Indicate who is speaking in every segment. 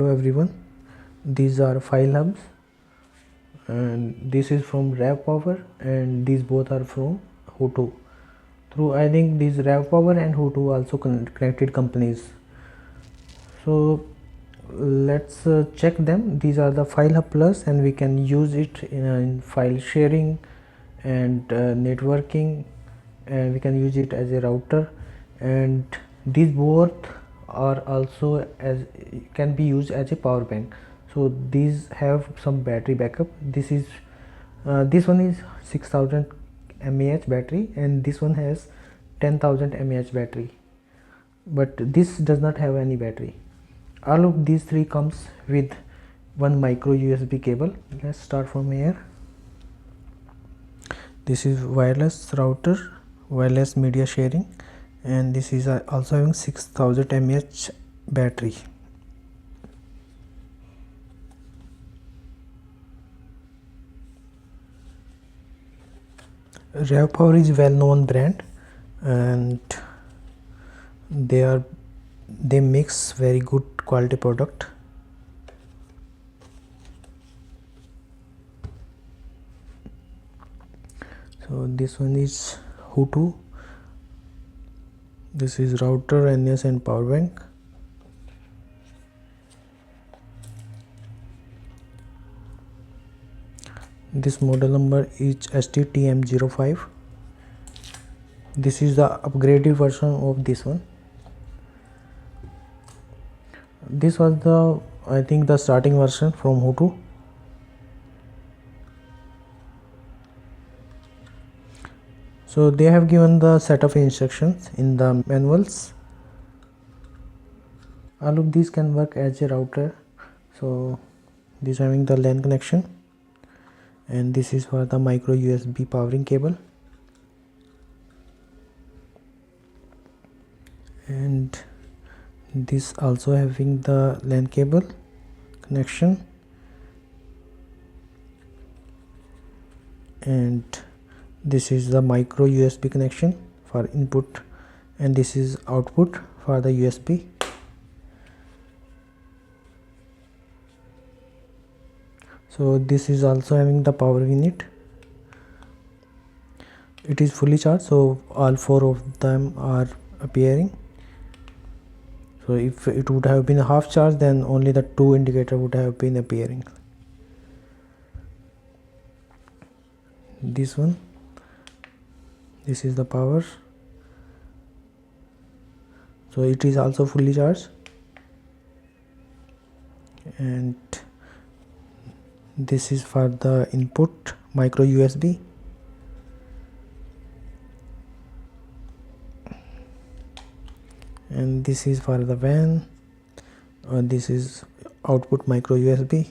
Speaker 1: Hello everyone, these are file hubs and this is from Ravpower and these both are from HooToo. Through I think these Ravpower and HooToo also connected companies. So let's check them. These are the File Hub Plus and we can use it in file sharing and networking, and we can use it as a router, and these both are also can be used as a power bank. So these have some battery backup. This one is 6000 mAh battery and this one has 10,000 mAh battery, but this does not have any battery. All of these three comes with one micro USB cable. Let's start from here. This is wireless router, wireless media sharing, and this is also having 6000 mAh battery. Ravpower is well known brand and they mix very good quality product. So this one is HooToo. This is router, NS and power bank. This model number is STTM05. This is the upgraded version of this one. This was the, I think, the starting version from HooToo. So they have given the set of instructions in the manuals. All of these can work as a router. So this having the LAN connection, and this is for the micro USB powering cable, and this also having the LAN cable connection, and this is the micro USB connection for input, and this is output for the USB. So this is also having the power unit. It is fully charged, so all four of them are appearing. So if it would have been half charged, then only the two indicator would have been appearing. This one, this is the power. So it is also fully charged, and this is for the input micro USB. And this is for the WAN, this is output micro USB.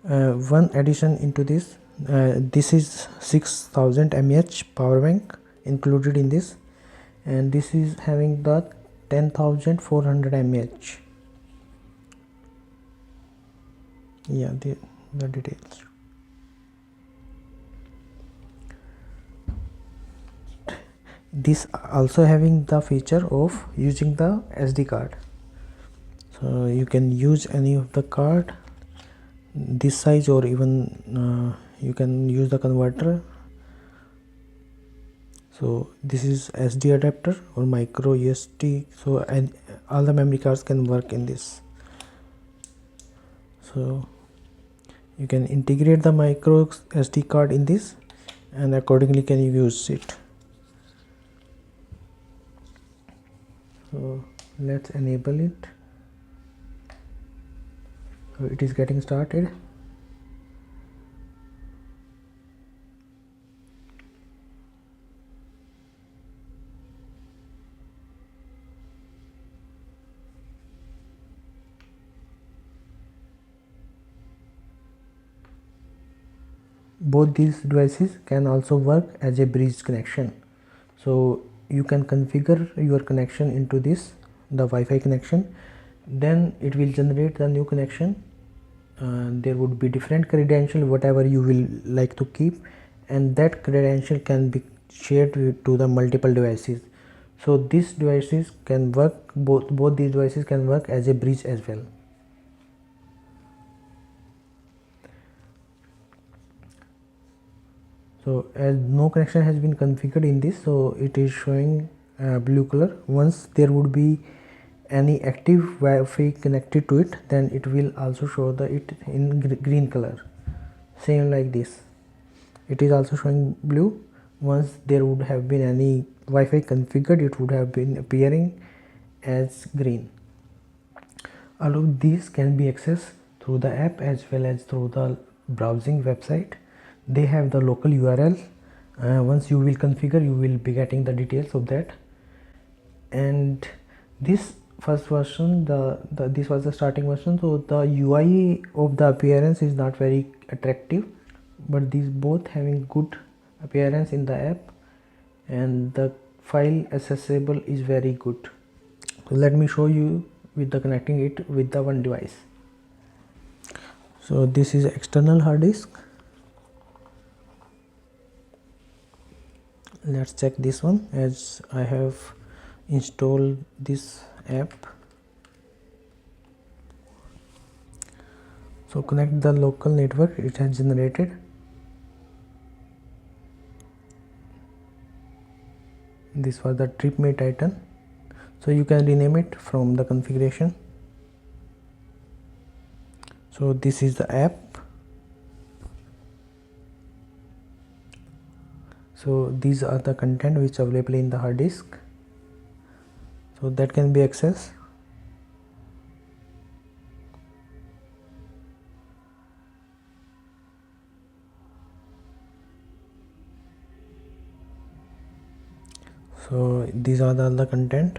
Speaker 1: One addition into this, this is 6000 mAh power bank included in this, and this is having the 10,400 mAh. Yeah, the details. This also having the feature of using the SD card. So you can use any of the card this size, or even you can use the converter. So this is SD adapter or micro USB, so and all the memory cards can work in this. So you can integrate the micro SD card in this and accordingly can use it. So let's enable it. So it is getting started. Both these devices can also work as a bridge connection. So you can configure your connection into this, the Wi-Fi connection, then it will generate the new connection. There would be different credential whatever you will like to keep, and that credential can be shared to the multiple devices. So these devices can work, both these devices can work as a bridge as well. So as no connection has been configured in this, so it is showing blue color. Once there would be any active Wi-Fi connected to it, then it will also show it in green color, same like this. It is also showing blue. Once there would have been any Wi-Fi configured, it would have been appearing as green. All of these can be accessed through the app as well as through the browsing website. They have the local URL. Once you will configure, you will be getting the details of that. And this first version, this was the starting version, so the UI of the appearance is not very attractive, but these both having good appearance in the app, and the file accessible is very good. So let me show you with the connecting it with the one device. So this is external hard disk. Let's check this one, as I have installed this app. So connect the local network it has generated. This was the TripMate item, so you can rename it from the configuration. So this is the app. So these are the content which are available in the hard disk, so that can be accessed. So these are the other content.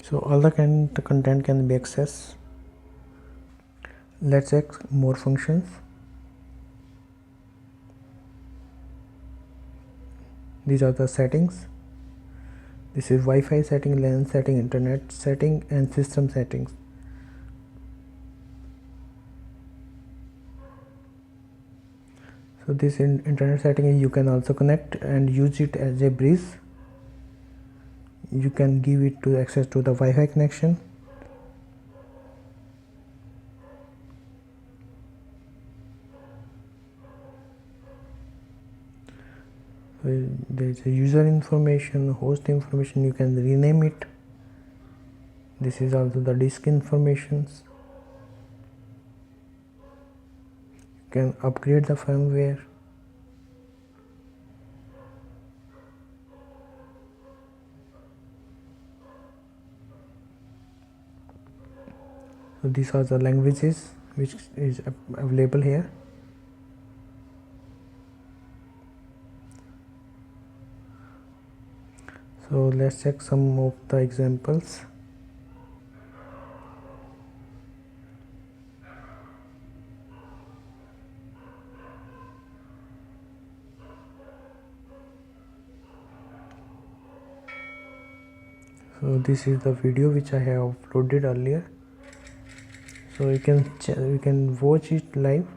Speaker 1: So all the content can be accessed. Let's check more functions. These are the settings. This is Wi-Fi setting, LAN setting, internet setting, and system settings. So this internet setting, you can also connect and use it as a bridge. You can give it to access to the Wi-Fi connection. There is a user information, host information, you can rename it. This is also the disk informations. You can upgrade the firmware. So these are the languages which is available here. So let's check some of the examples. So this is the video which I have uploaded earlier, so you can watch it live.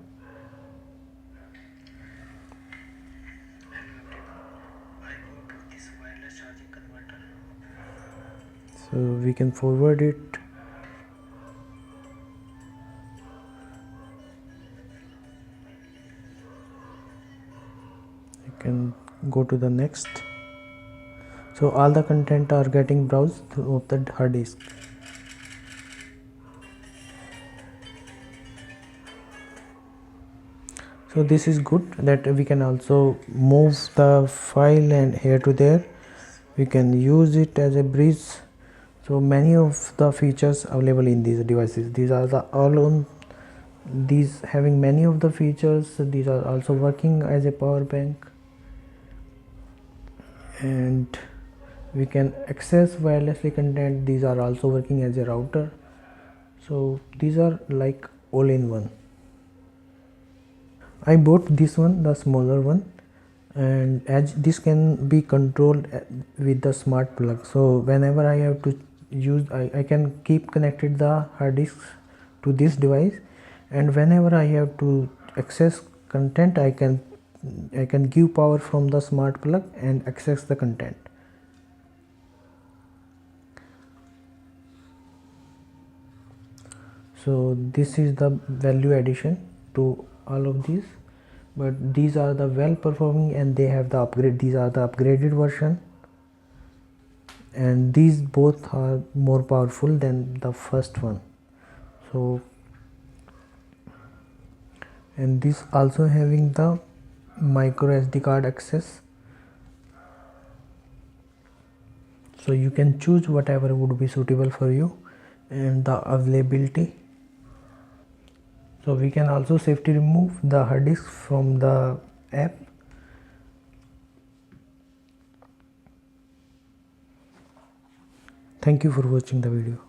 Speaker 1: So we can forward it. You can go to the next. So all the content are getting browsed through the hard disk. So this is good that we can also move the file and here to there. We can use it as a bridge. So many of the features available in these devices. These are the all on these having many of the features. These are also working as a power bank, and we can access wirelessly content. These are also working as a router. So these are like all in one. I bought this one, the smaller one. and as this can be controlled with the smart plug. So whenever I have to use, I can keep connected the hard disk to this device, and whenever I have to access content, I can give power from the smart plug and access the content. So this is the value addition to all of these, but these are the well performing and they have the upgrade. These are the upgraded version, and these both are more powerful than the first one. So, and this also having the micro SD card access, so you can choose whatever would be suitable for you, and the availability. So we can also safely remove the hard disk from the app. Thank you for watching the video.